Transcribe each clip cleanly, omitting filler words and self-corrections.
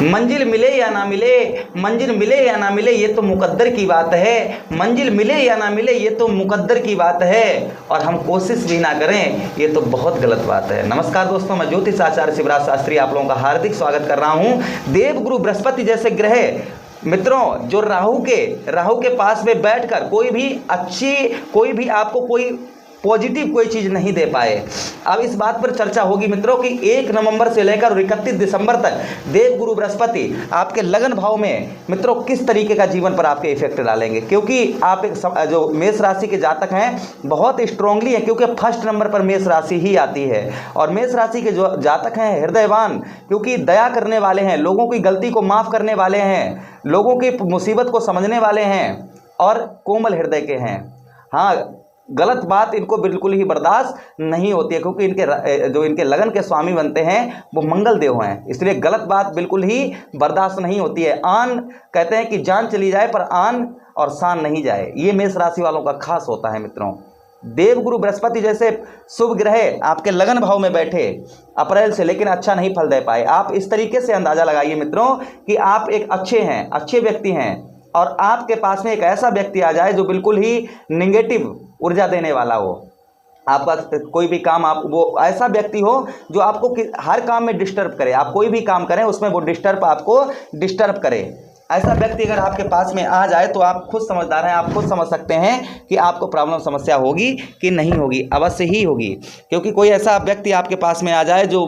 मंजिल मिले या ना मिले, मंजिल मिले या ना मिले ये तो मुकद्दर की बात है, मंजिल मिले या ना मिले ये तो मुकद्दर की बात है, और हम कोशिश भी ना करें ये तो बहुत गलत बात है। नमस्कार दोस्तों, मैं ज्योतिष आचार्य शिवराज शास्त्री आप लोगों का हार्दिक स्वागत कर रहा हूं। देवगुरु बृहस्पति जैसे ग्रह मित्रों जो राहु के पास में बैठकर कोई भी आपको कोई पॉजिटिव कोई चीज़ नहीं दे पाए। अब इस बात पर चर्चा होगी मित्रों कि 1 नवंबर से लेकर 31 दिसंबर तक देवगुरु बृहस्पति आपके लगन भाव में मित्रों किस तरीके का जीवन पर आपके इफेक्ट डालेंगे, क्योंकि आप एक जो मेष राशि के जातक हैं बहुत स्ट्रांगली हैं, क्योंकि फर्स्ट नंबर पर मेष राशि ही आती है। और मेष राशि के जो जातक हैं हृदयवान, क्योंकि दया करने वाले हैं, लोगों की गलती को माफ़ करने वाले हैं, लोगों की मुसीबत को समझने वाले हैं और कोमल हृदय के हैं। हाँ, गलत बात इनको बिल्कुल ही बर्दाश्त नहीं होती है, क्योंकि इनके लगन के स्वामी बनते हैं वो मंगल देव हैं, इसलिए गलत बात बिल्कुल ही बर्दाश्त नहीं होती है। आन कहते हैं कि जान चली जाए पर आन और शान नहीं जाए, ये मेष राशि वालों का खास होता है मित्रों। देवगुरु बृहस्पति जैसे शुभ ग्रह आपके लगन भाव में बैठे अप्रैल से, लेकिन अच्छा नहीं फल दे पाए। आप इस तरीके से अंदाजा लगाइए मित्रों कि आप एक अच्छे व्यक्ति हैं और आपके पास में एक ऐसा व्यक्ति आ जाए जो बिल्कुल ही निगेटिव ऊर्जा देने वाला हो। आपका कोई भी काम वो ऐसा व्यक्ति हो जो आपको हर काम में डिस्टर्ब करे, आप कोई भी काम करें उसमें वो आपको डिस्टर्ब करे। ऐसा व्यक्ति अगर आपके पास में आ जाए तो आप खुद समझदार हैं, आप खुद समझ सकते हैं कि आपको प्रॉब्लम समस्या होगी कि नहीं होगी। अवश्य ही होगी, क्योंकि कोई ऐसा व्यक्ति आपके पास में आ जाए जो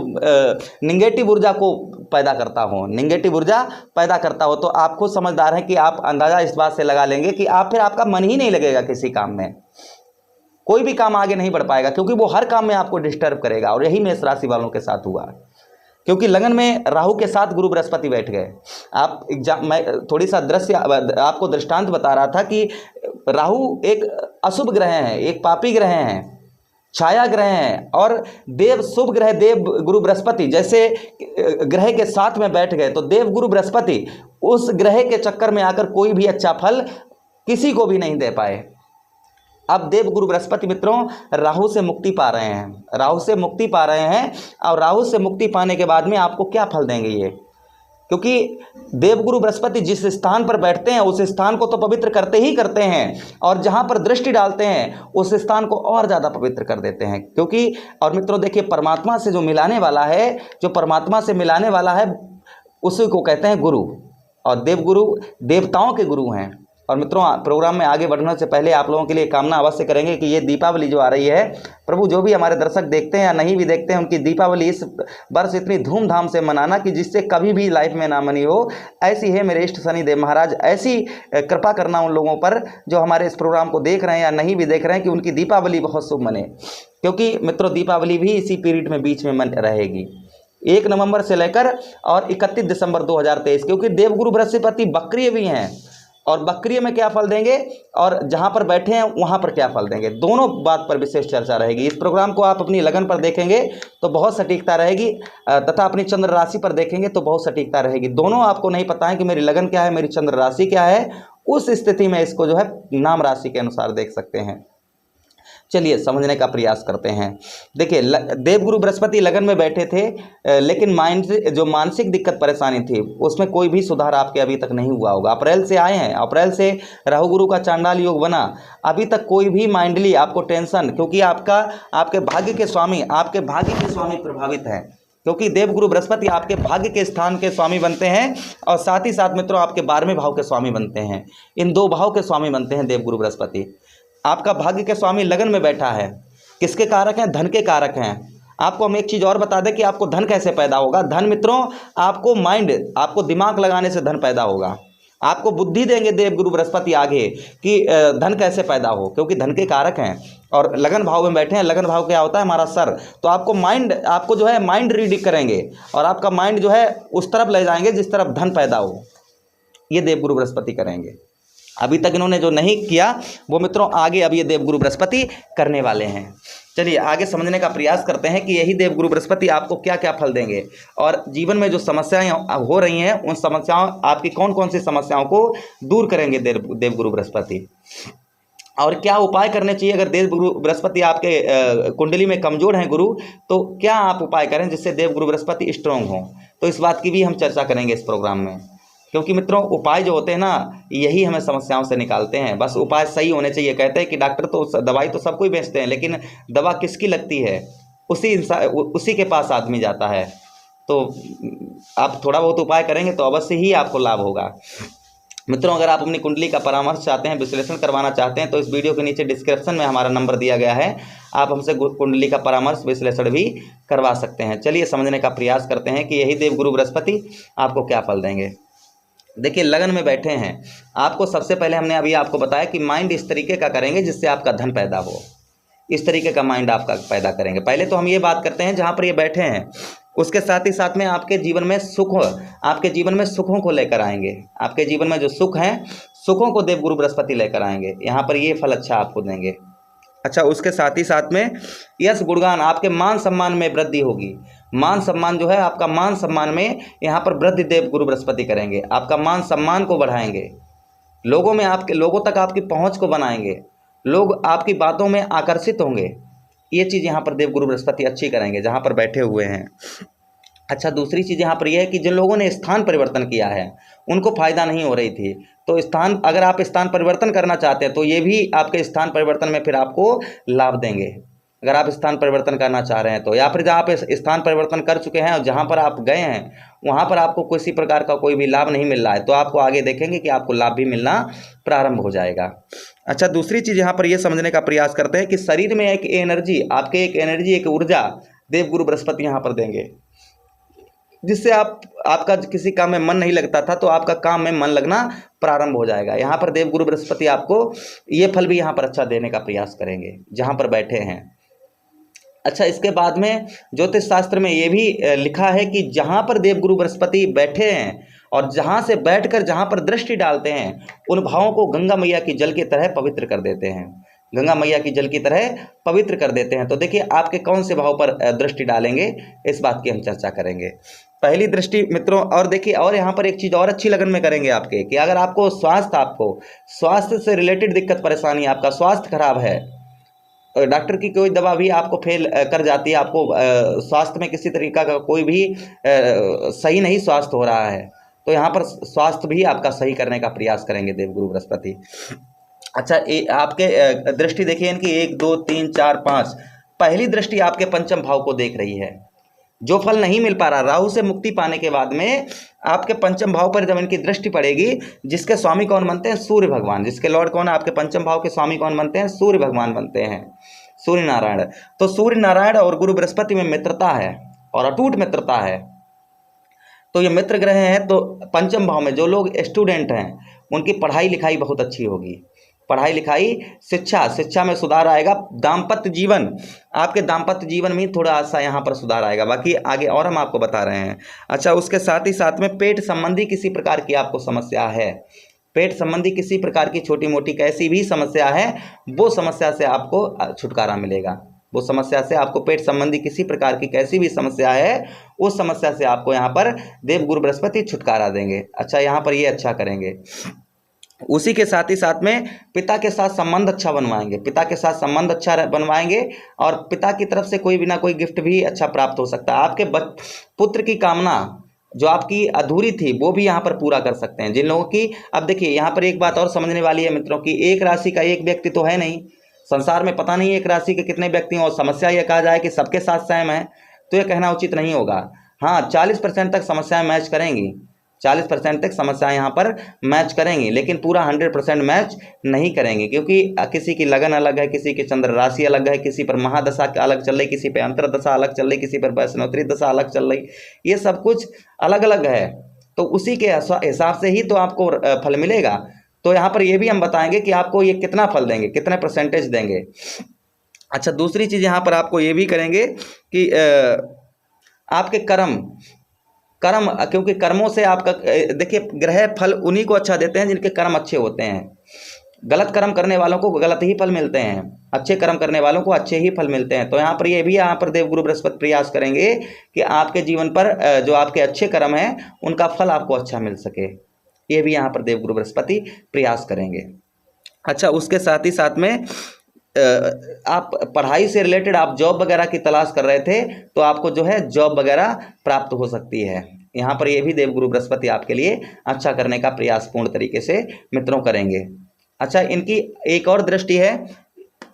निगेटिव ऊर्जा को पैदा करता हो, तो आप खुद समझदार हैं कि आप अंदाज़ा इस बात से लगा लेंगे कि फिर आपका मन ही नहीं लगेगा किसी काम में, कोई भी काम आगे नहीं बढ़ पाएगा, क्योंकि वो हर काम में आपको डिस्टर्ब करेगा। और यही मेष राशि वालों के साथ हुआ, क्योंकि लगन में राहु के साथ गुरु बृहस्पति बैठ गए। मैं थोड़ी सा आपको दृष्टांत बता रहा था कि राहु एक अशुभ ग्रह है, एक पापी ग्रह हैं, छाया ग्रह हैं, और शुभ ग्रह देव गुरु बृहस्पति जैसे ग्रह के साथ में बैठ गए, तो देव गुरु बृहस्पति उस ग्रह के चक्कर में आकर कोई भी अच्छा फल किसी को भी नहीं दे पाए। अब देव गुरु बृहस्पति मित्रों राहु से मुक्ति पा रहे हैं, और राहु से मुक्ति पाने के बाद में आपको क्या फल देंगे ये, क्योंकि देवगुरु बृहस्पति जिस स्थान पर बैठते हैं उस स्थान को तो पवित्र करते हैं, और जहां पर दृष्टि डालते हैं उस स्थान को और ज़्यादा पवित्र कर देते हैं। क्योंकि और मित्रों देखिए, परमात्मा से जो मिलाने वाला है उसी को कहते हैं गुरु, और देवगुरु देवताओं के गुरु हैं। और मित्रों प्रोग्राम में आगे बढ़ने से पहले आप लोगों के लिए कामना अवश्य करेंगे कि ये दीपावली जो आ रही है, प्रभु जो भी हमारे दर्शक देखते हैं या नहीं भी देखते हैं, उनकी दीपावली इस वर्ष इतनी धूमधाम से मनाना कि जिससे कभी भी लाइफ में ना मनी हो। ऐसी है मेरे इष्ट शनिदेव महाराज, ऐसी कृपा करना उन लोगों पर जो हमारे इस प्रोग्राम को देख रहे हैं या नहीं भी देख रहे हैं, कि उनकी दीपावली बहुत शुभ मने, क्योंकि मित्रों दीपावली भी इसी पीरियड में बीच में रहेगी, 1 नवंबर से लेकर और 31 दिसंबर 2023, क्योंकि देवगुरु बृहस्पति बक्रिय भी हैं, और बक्रिय में क्या फल देंगे और जहां पर बैठे हैं वहां पर क्या फल देंगे, दोनों बात पर विशेष चर्चा रहेगी। इस प्रोग्राम को आप अपनी लगन पर देखेंगे तो बहुत सटीकता रहेगी, तथा अपनी चंद्र राशि पर देखेंगे तो बहुत सटीकता रहेगी। दोनों आपको नहीं पता है कि मेरी लगन क्या है, मेरी चंद्र राशि क्या है, उस स्थिति में इसको जो है नाम राशि के अनुसार देख सकते हैं। चलिए समझने का प्रयास करते हैं। देखिए देवगुरु बृहस्पति लगन में बैठे थे, लेकिन जो मानसिक दिक्कत परेशानी थी उसमें कोई भी सुधार आपके अभी तक नहीं हुआ होगा। अप्रैल से आए हैं, अप्रैल से राहु गुरु का चांडाल योग बना, अभी तक कोई भी माइंडली आपको टेंशन, क्योंकि आपके भाग्य के स्वामी प्रभावित हैं, क्योंकि देवगुरु बृहस्पति आपके भाग्य के स्थान के स्वामी बनते हैं, और साथ ही साथ मित्रों आपके 12वें भाव के स्वामी बनते हैं। इन 2 भाव के स्वामी बनते हैं देवगुरु बृहस्पति। आपका भाग्य के स्वामी लगन में बैठा है, किसके कारक हैं? धन के कारक हैं। आपको हम एक चीज़ और बता दें कि आपको धन कैसे पैदा होगा। धन मित्रों आपको दिमाग लगाने से धन पैदा होगा, आपको बुद्धि देंगे देवगुरु बृहस्पति आगे कि धन कैसे पैदा हो, क्योंकि धन के कारक हैं और लगन भाव में बैठे हैं। लगन भाव क्या होता है? हमारा सर। तो आपको जो है माइंड रीडिंग करेंगे, और आपका माइंड जो है उस तरफ ले जाएंगे जिस तरफ धन पैदा हो, ये देवगुरु बृहस्पति करेंगे। अभी तक इन्होंने जो नहीं किया वो मित्रों आगे अब ये देवगुरु बृहस्पति करने वाले हैं। चलिए आगे समझने का प्रयास करते हैं कि यही देवगुरु बृहस्पति आपको क्या क्या फल देंगे, और जीवन में जो समस्याएं हो रही हैं उन समस्याओं, आपकी कौन कौन सी समस्याओं को दूर करेंगे देवगुरु बृहस्पति, और क्या उपाय करने चाहिए। अगर देवगुरु बृहस्पति आपके कुंडली में कमजोर हैं गुरु, तो क्या आप उपाय करें जिससे देवगुरु बृहस्पति स्ट्रांग हो। तो इस बात की भी हम चर्चा करेंगे इस प्रोग्राम में, क्योंकि मित्रों उपाय जो होते हैं ना, यही हमें समस्याओं से निकालते हैं। बस उपाय सही होने चाहिए। कहते हैं कि डॉक्टर तो दवाई तो सबको ही बेचते हैं, लेकिन दवा किसकी लगती है उसी के पास आदमी जाता है। तो आप थोड़ा बहुत उपाय करेंगे तो अवश्य ही आपको लाभ होगा। मित्रों, अगर आप अपनी कुंडली का परामर्श चाहते हैं, विश्लेषण करवाना चाहते हैं, तो इस वीडियो के नीचे डिस्क्रिप्शन में हमारा नंबर दिया गया है। आप हमसे कुंडली का परामर्श विश्लेषण भी करवा सकते हैं। चलिए समझने का प्रयास करते हैं कि यही देवगुरु बृहस्पति आपको क्या फल देंगे। देखिए, लगन में बैठे हैं, आपको सबसे पहले हमने अभी आपको बताया कि माइंड इस तरीके का करेंगे जिससे आपका धन पैदा हो। इस तरीके का माइंड आपका पैदा करेंगे। पहले तो हम ये बात करते हैं जहाँ पर ये बैठे हैं, उसके साथ ही साथ में आपके जीवन में आपके जीवन में सुखों को लेकर आएंगे। आपके जीवन में जो सुख हैं, सुखों को देवगुरु बृहस्पति लेकर आएंगे। यहाँ पर ये फल अच्छा आपको देंगे। अच्छा, उसके साथ ही साथ में यश गुणगान, आपके मान सम्मान में वृद्धि होगी। मान सम्मान जो है, आपका मान सम्मान में यहाँ पर वृद्धि देवगुरु बृहस्पति करेंगे। आपका मान सम्मान को बढ़ाएंगे, लोगों तक आपकी पहुँच को बनाएंगे, लोग आपकी बातों में आकर्षित होंगे। ये चीज़ यहाँ पर देवगुरु बृहस्पति अच्छी करेंगे जहाँ पर बैठे हुए हैं। अच्छा, दूसरी चीज़ यहाँ पर यह है कि जिन लोगों ने स्थान परिवर्तन किया है उनको फ़ायदा नहीं हो रही थी, तो अगर आप स्थान परिवर्तन करना चाहते हैं तो ये भी आपके स्थान परिवर्तन में फिर आपको लाभ देंगे। अगर आप स्थान परिवर्तन करना चाह रहे हैं तो, या फिर जहाँ आप स्थान परिवर्तन कर चुके हैं और जहाँ पर आप गए हैं वहाँ पर आपको किसी प्रकार का कोई भी लाभ नहीं मिल रहा है, तो आपको आगे देखेंगे कि आपको लाभ भी मिलना प्रारंभ हो जाएगा। अच्छा, दूसरी चीज़ यहाँ पर ये समझने का प्रयास करते हैं कि शरीर में एक एनर्जी, एक ऊर्जा देवगुरु बृहस्पति यहाँ पर देंगे, जिससे आपका किसी काम में मन नहीं लगता था तो आपका काम में मन लगना प्रारंभ हो जाएगा। यहाँ पर देवगुरु बृहस्पति आपको ये फल भी यहाँ पर अच्छा देने का प्रयास करेंगे जहाँ पर बैठे हैं। अच्छा, इसके बाद में ज्योतिष शास्त्र में ये भी लिखा है कि जहाँ पर देवगुरु बृहस्पति बैठे हैं और जहाँ से बैठकर जहाँ पर दृष्टि डालते हैं, उन भावों को गंगा मैया की जल की तरह पवित्र कर देते हैं। गंगा मैया की जल की तरह पवित्र कर देते हैं। तो देखिए, आपके कौन से भाव पर दृष्टि डालेंगे, इस बात की हम चर्चा करेंगे। पहली दृष्टि मित्रों, और देखिए, और यहाँ पर एक चीज़ और अच्छी लगन में करेंगे आपके, कि अगर आपको स्वास्थ्य से रिलेटेड दिक्कत परेशानी, आपका स्वास्थ्य खराब है, डॉक्टर की कोई दवा भी आपको फेल कर जाती है, आपको स्वास्थ्य में किसी तरीका का कोई भी सही नहीं स्वास्थ्य हो रहा है, तो यहाँ पर स्वास्थ्य भी आपका सही करने का प्रयास करेंगे देवगुरु बृहस्पति। अच्छा, आपके दृष्टि देखिए इनकी 1 2 3 4 5, पहली दृष्टि आपके पंचम भाव को देख रही है। जो फल नहीं मिल पा रहा, राहु से मुक्ति पाने के बाद में आपके पंचम भाव पर जब इनकी दृष्टि पड़ेगी, जिसके स्वामी कौन बनते हैं? सूर्य भगवान। जिसके लॉर्ड कौन है? आपके पंचम भाव के स्वामी कौन बनते हैं? सूर्य भगवान बनते हैं, सूर्य नारायण। तो सूर्य नारायण और गुरु बृहस्पति में मित्रता है और अटूट मित्रता है। तो ये मित्र ग्रह हैं, तो पंचम भाव में जो लोग स्टूडेंट हैं उनकी पढ़ाई लिखाई बहुत अच्छी होगी। पढ़ाई लिखाई, शिक्षा में सुधार आएगा। दाम्पत्य जीवन, आपके दाम्पत्य जीवन में थोड़ा सा यहाँ पर सुधार आएगा, बाकी आगे और हम आपको बता रहे हैं। अच्छा, उसके साथ ही साथ में पेट संबंधी किसी प्रकार की आपको समस्या है, पेट संबंधी किसी प्रकार की छोटी मोटी कैसी भी समस्या है, वो समस्या से आपको छुटकारा मिलेगा। वो समस्या से आपको, पेट संबंधी किसी प्रकार की कैसी भी समस्या है, उस समस्या से आपको यहाँ पर देवगुरु बृहस्पति छुटकारा देंगे। अच्छा, यहाँ पर ये अच्छा करेंगे। उसी के साथ ही साथ में पिता के साथ संबंध अच्छा बनवाएंगे, पिता के साथ संबंध अच्छा बनवाएंगे, और पिता की तरफ से कोई भी ना कोई गिफ्ट भी अच्छा प्राप्त हो सकता है। आपके पुत्र की कामना जो आपकी अधूरी थी वो भी यहाँ पर पूरा कर सकते हैं। जिन लोगों की, अब देखिए यहाँ पर एक बात और समझने वाली है मित्रों, की एक राशि का एक व्यक्ति तो है नहीं, संसार में पता नहीं एक राशि के कितने व्यक्ति हैं, और समस्या यह कहा जाए कि सबके साथ सेम है तो यह कहना उचित नहीं होगा। हाँ, 40% तक समस्याएं मैच करेंगी, 40% तक समस्याएं यहाँ पर मैच करेंगी, लेकिन पूरा 100% मैच नहीं करेंगे, क्योंकि किसी की लगन अलग है, किसी की चंद्र राशि अलग है, किसी पर महादशा अलग चल रही, किसी पर अंतरदशा अलग चल रही, किसी पर वैष्णोत्तरी दशा अलग चल रही, ये सब कुछ अलग अलग है। तो उसी के हिसाब से ही तो आपको फल मिलेगा। तो यहाँ पर ये भी हम बताएंगे कि आपको ये कितना फल देंगे, कितने परसेंटेज देंगे। अच्छा, दूसरी चीज़ यहाँ पर आपको ये भी करेंगे कि आपके कर्म, क्योंकि कर्मों से आपका, देखिए ग्रह फल उन्हीं को अच्छा देते हैं जिनके कर्म अच्छे होते हैं। गलत कर्म करने वालों को गलत ही फल मिलते हैं, अच्छे कर्म करने वालों को अच्छे ही फल मिलते हैं। तो यहाँ पर ये भी, यहाँ पर देवगुरु बृहस्पति प्रयास करेंगे कि आपके जीवन पर जो आपके अच्छे कर्म हैं उनका फल आपको अच्छा मिल सके, ये भी यहाँ पर देवगुरु बृहस्पति प्रयास करेंगे। अच्छा, उसके साथ ही साथ में आप पढ़ाई से रिलेटेड आप जॉब वगैरह की तलाश कर रहे थे, तो आपको जो है जॉब वगैरह प्राप्त हो सकती है। यहाँ पर ये भी देवगुरु बृहस्पति आपके लिए अच्छा करने का प्रयास पूर्ण तरीके से मित्रों करेंगे। अच्छा, इनकी एक और दृष्टि है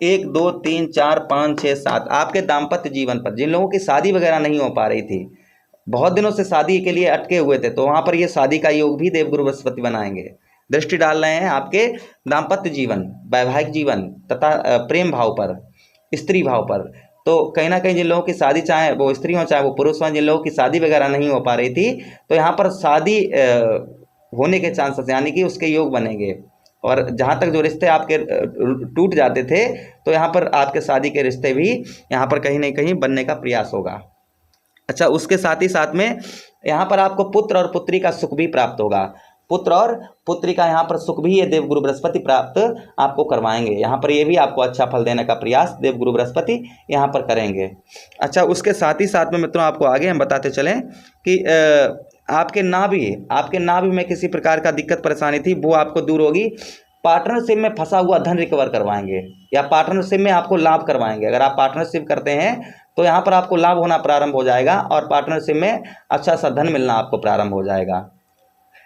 1 2 3 4 5 6 7 आपके दाम्पत्य जीवन पर। जिन लोगों की शादी वगैरह नहीं हो पा रही थी, बहुत दिनों से शादी के लिए अटके हुए थे, तो वहाँ पर ये शादी का योग भी देवगुरु बृहस्पति बनाएंगे, दृष्टि डाल रहे हैं आपके दाम्पत्य जीवन, वैवाहिक जीवन तथा प्रेम भाव पर, स्त्री भाव पर। तो कहीं ना कहीं जिन लोगों की शादी, चाहे वो स्त्री हो चाहे वो पुरुष हो, जिन लोगों की शादी वगैरह नहीं हो पा रही थी, तो यहाँ पर शादी होने के चांसेस यानी कि उसके योग बनेंगे। और जहाँ तक जो रिश्ते आपके टूट जाते थे, तो यहाँ पर आपके शादी के रिश्ते भी यहाँ पर कहीं ना कहीं बनने का प्रयास होगा। अच्छा, उसके साथ ही साथ में यहाँ पर आपको पुत्र और पुत्री का सुख भी प्राप्त होगा। पुत्र और पुत्री का यहाँ पर सुख भी ये देवगुरु बृहस्पति प्राप्त आपको करवाएंगे। यहाँ पर ये भी आपको अच्छा फल देने का प्रयास देवगुरु बृहस्पति यहाँ पर करेंगे। अच्छा, उसके साथ ही साथ में मित्रों आपको आगे हम बताते चलें कि आपके नाभि में किसी प्रकार का दिक्कत परेशानी थी, वो आपको दूर होगी। पार्टनरशिप में फंसा हुआ धन रिकवर करवाएंगे या पार्टनरशिप में आपको लाभ करवाएंगे। अगर आप पार्टनरशिप करते हैं तो यहाँ पर आपको लाभ होना प्रारंभ हो जाएगा और पार्टनरशिप में अच्छा सा धन मिलना आपको प्रारंभ हो जाएगा।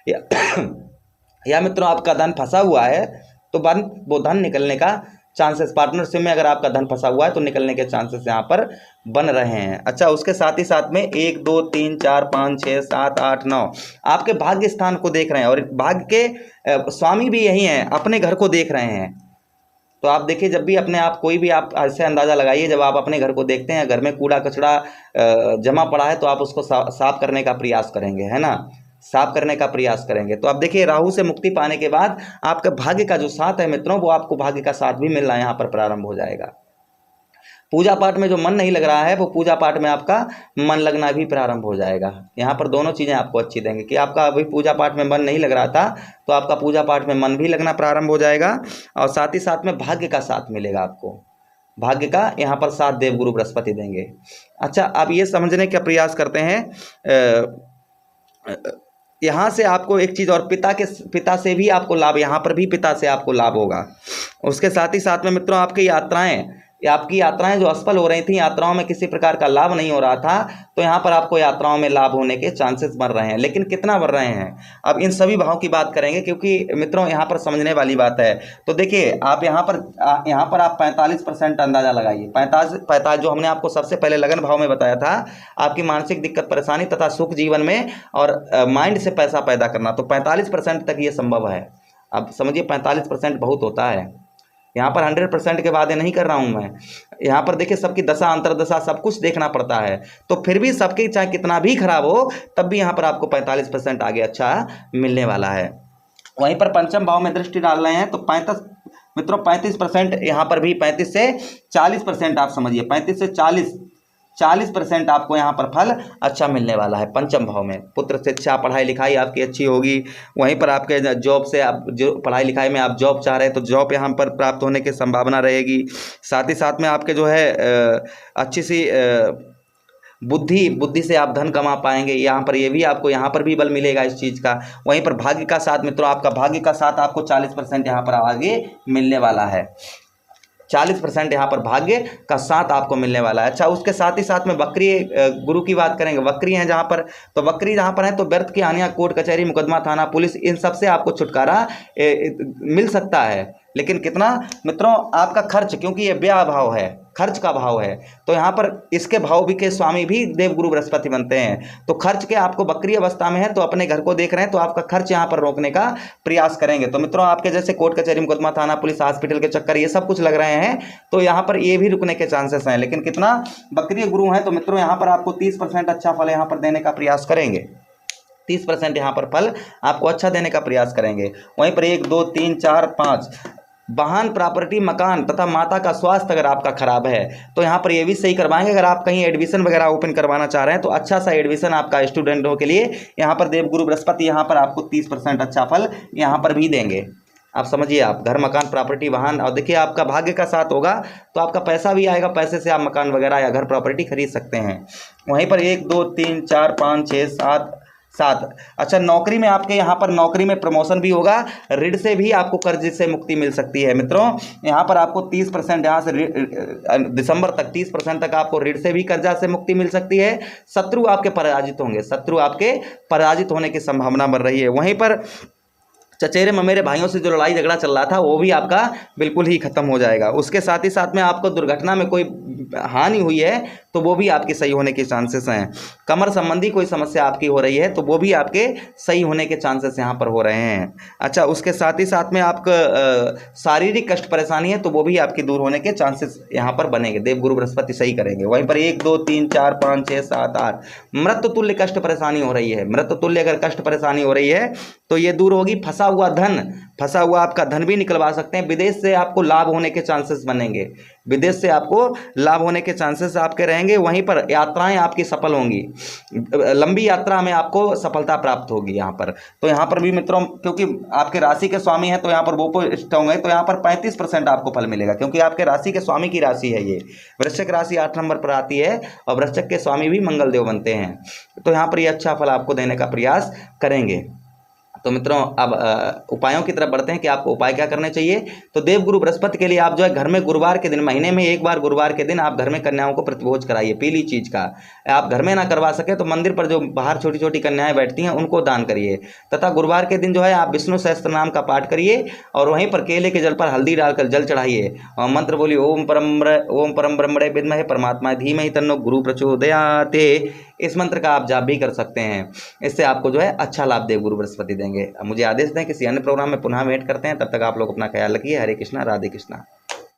या मित्रों आपका धन फंसा हुआ है तो वो धन निकलने का चांसेस, पार्टनरशिप में अगर आपका धन फंसा हुआ है तो निकलने के चांसेस यहाँ पर बन रहे हैं। अच्छा, उसके साथ ही साथ में 1 2 3 4 5 6 7 8 9 आपके भाग्य स्थान को देख रहे हैं और भाग्य के स्वामी भी यही हैं, अपने घर को देख रहे हैं। तो आप देखिए, जब भी अपने आप कोई भी आप ऐसे अंदाज़ा लगाइए, जब आप अपने घर को देखते हैं, घर में कूड़ा कचरा जमा पड़ा है तो आप उसको साफ करने का प्रयास करेंगे, है ना, साफ करने का प्रयास करेंगे। तो आप देखिए, राहु से मुक्ति पाने के बाद आपका भाग्य का जो साथ है मित्रों, वो आपको भाग्य का साथ भी मिलना यहाँ पर प्रारंभ हो जाएगा। पूजा पाठ में जो मन नहीं लग रहा है, वो पूजा पाठ में आपका मन लगना भी प्रारंभ हो जाएगा। यहाँ पर दोनों चीज़ें आपको अच्छी देंगे कि आपका अभी पूजा पाठ में मन नहीं लग रहा था, तो आपका पूजा पाठ में मन भी लगना प्रारंभ हो जाएगा और साथ ही साथ में भाग्य का साथ मिलेगा आपको। भाग्य का यहाँ पर साथ देवगुरु बृहस्पति देंगे। अच्छा, अब ये समझने का प्रयास करते हैं, यहाँ से आपको एक चीज़ और, पिता से भी आपको लाभ, यहाँ पर भी पिता से आपको लाभ होगा। उसके साथ ही साथ में मित्रों आपकी यात्राएं जो असफल हो रही थी, यात्राओं में किसी प्रकार का लाभ नहीं हो रहा था, तो यहाँ पर आपको यात्राओं में लाभ होने के चांसेस बढ़ रहे हैं। लेकिन कितना बढ़ रहे हैं, अब इन सभी भाव की बात करेंगे क्योंकि मित्रों यहाँ पर समझने वाली बात है। तो देखिए, आप यहाँ पर आप 45% अंदाजा लगाइए। 45 जो हमने आपको सबसे पहले लगन भाव में बताया था, आपकी मानसिक दिक्कत परेशानी तथा सुख जीवन में और माइंड से पैसा पैदा करना, तो 45% तक ये संभव है। अब समझिए 45% बहुत होता है। यहाँ पर 100% के वादे नहीं कर रहा हूँ मैं। यहाँ पर देखिए, सबकी दशा अंतरदशा सब कुछ देखना पड़ता है, तो फिर भी सबकी चाहे कितना भी खराब हो, तब भी यहाँ पर आपको 45% आगे अच्छा मिलने वाला है। वहीं पर पंचम भाव में दृष्टि डाल रहे हैं तो 35% यहाँ पर भी 35 से 40% आप समझिए, 35 से 40% आपको यहाँ पर फल अच्छा मिलने वाला है पंचम भाव में। पुत्र से अच्छा, पढ़ाई लिखाई आपकी अच्छी होगी। वहीं पर आपके जॉब से, आप जो पढ़ाई लिखाई में आप जॉब चाह रहे हैं तो जॉब यहाँ पर प्राप्त होने की संभावना रहेगी। साथ ही साथ में आपके जो है अच्छी सी बुद्धि से आप धन कमा पाएंगे। यहाँ पर ये भी आपको यहाँ पर भी बल मिलेगा इस चीज़ का। वहीं पर भाग्य का साथ मित्रों, आपका भाग्य का साथ आपको 40% यहाँ पर आगे मिलने वाला है। 40% यहाँ पर भाग्य का साथ आपको मिलने वाला है। अच्छा, उसके साथ ही साथ में वक्री गुरु की बात करेंगे। वक्री हैं जहाँ पर, तो वक्री जहाँ पर है तो व्यर्थ की हानियाँ, कोर्ट कचहरी, मुकदमा, थाना, पुलिस, इन सब से आपको छुटकारा मिल सकता है। लेकिन कितना मित्रों, आपका खर्च, क्योंकि ये व्यय भाव है, खर्च का भाव है, तो यहाँ पर इसके भाव भी के स्वामी भी देवगुरु बृहस्पति बनते हैं। तो खर्च के आपको वक्री अवस्था में है तो अपने घर को देख रहे हैं, तो आपका खर्च यहाँ पर रोकने का प्रयास करेंगे। तो मित्रों, आपके जैसे कोर्ट कचहरी, मुकदमा, थाना, पुलिस, हॉस्पिटल के चक्कर, ये सब कुछ लग रहे हैं, तो यहाँ पर ये भी रुकने के चांसेस हैं। लेकिन कितना, वक्री गुरु हैं तो मित्रों यहाँ पर आपको 30% अच्छा फल यहाँ पर देने का प्रयास करेंगे। 30% यहाँ पर फल आपको अच्छा देने का प्रयास करेंगे। वहीं पर 1 2 3 4 5 वाहन, प्रॉपर्टी, मकान तथा माता का स्वास्थ्य अगर आपका खराब है तो यहाँ पर ये भी सही करवाएंगे। अगर आप कहीं एडमिशन वगैरह ओपन करवाना चाह रहे हैं तो अच्छा सा एडमिशन आपका स्टूडेंटों के लिए यहाँ पर देवगुरु बृहस्पति यहाँ पर आपको 30% अच्छा फल यहाँ पर भी देंगे। आप समझिए, आप घर, मकान, प्रॉपर्टी, वाहन, और देखिए आपका भाग्य का साथ होगा तो आपका पैसा भी आएगा, पैसे से आप मकान वगैरह या घर प्रॉपर्टी खरीद सकते हैं। वहीं पर 1 2 3 4 5 6 7। अच्छा, नौकरी में आपके यहाँ पर नौकरी में प्रमोशन भी होगा, ऋण से भी आपको कर्ज से मुक्ति मिल सकती है मित्रों। यहाँ पर आपको 30% यहाँ से दिसंबर तक 30% तक आपको ऋण से भी कर्जा से मुक्ति मिल सकती है। शत्रु आपके पराजित होंगे, शत्रु आपके पराजित होने की संभावना बढ़ रही है। वहीं पर चचेरे ममेरे भाइयों से जो लड़ाई झगड़ा चल रहा था वो भी आपका बिल्कुल ही खत्म हो जाएगा। उसके साथ ही साथ में आपको दुर्घटना में कोई हानि हुई है तो वो भी आपकी सही होने के चांसेस हैं। कमर संबंधी कोई समस्या आपकी हो रही है तो वो भी आपके सही होने के चांसेस यहाँ पर हो रहे हैं। अच्छा, उसके साथ ही साथ में आपका शारीरिक कष्ट परेशानी है तो वो भी आपकी दूर होने के चांसेस यहाँ पर बनेंगे, देवगुरु बृहस्पति सही करेंगे। वहीं पर 1 2 3 4 5 6 7 8 मृत्यु तुल्य कष्ट परेशानी हो रही है, मृत्यु तुल्य अगर कष्ट परेशानी हो रही है तो ये दूर होगी। फंसा हुआ आपका धन भी निकलवा सकते हैं। विदेश से आपको लाभ होने के चांसेस बनेंगे, विदेश से आपको लाभ होने के चांसेस आपके रहेंगे। वहीं पर यात्राएं आपकी सफल होंगी, लंबी यात्रा में आपको सफलता प्राप्त होगी यहाँ पर। तो यहाँ पर भी मित्रों, क्योंकि आपके राशि के स्वामी हैं तो यहाँ पर वो पोस्ट होंगे तो यहाँ पर 35% आपको फल मिलेगा, क्योंकि आपके राशि के स्वामी की राशि है ये। वृश्चिक राशि 8 नंबर पर आती है और वृश्चिक के स्वामी भी मंगल देव बनते हैं, तो यहाँ पर ये अच्छा फल आपको देने का प्रयास करेंगे। तो मित्रों, अब उपायों की तरफ बढ़ते हैं कि आपको उपाय क्या करने चाहिए। तो देवगुरु बृहस्पति के लिए आप जो है घर में गुरुवार के दिन, महीने में एक बार गुरुवार के दिन आप घर में कन्याओं को प्रतिभोज कराइए पीली चीज का। आप घर में ना करवा सके तो मंदिर पर जो बाहर छोटी छोटी कन्याएं बैठती हैं उनको दान करिए। तथा गुरुवार के दिन जो है आप विष्णु सहस्त्र नाम का पाठ करिए और वहीं पर केले के जल पर हल्दी डालकर जल चढ़ाइए और मंत्र बोलिए ओम परम ब्रह्मणे विद्महे परमात्मा धीमहि तन्नो गुरु प्रचोदयात्। इस मंत्र का आप जाप भी कर सकते हैं, इससे आपको जो है अच्छा लाभ देवगुरु बृहस्पति देंगे। मुझे आदेश दें किसी अन्य प्रोग्राम में पुनः वेट करते हैं, तब तक आप लोग अपना ख्याल रखिए। हरे कृष्णा, राधे कृष्णा।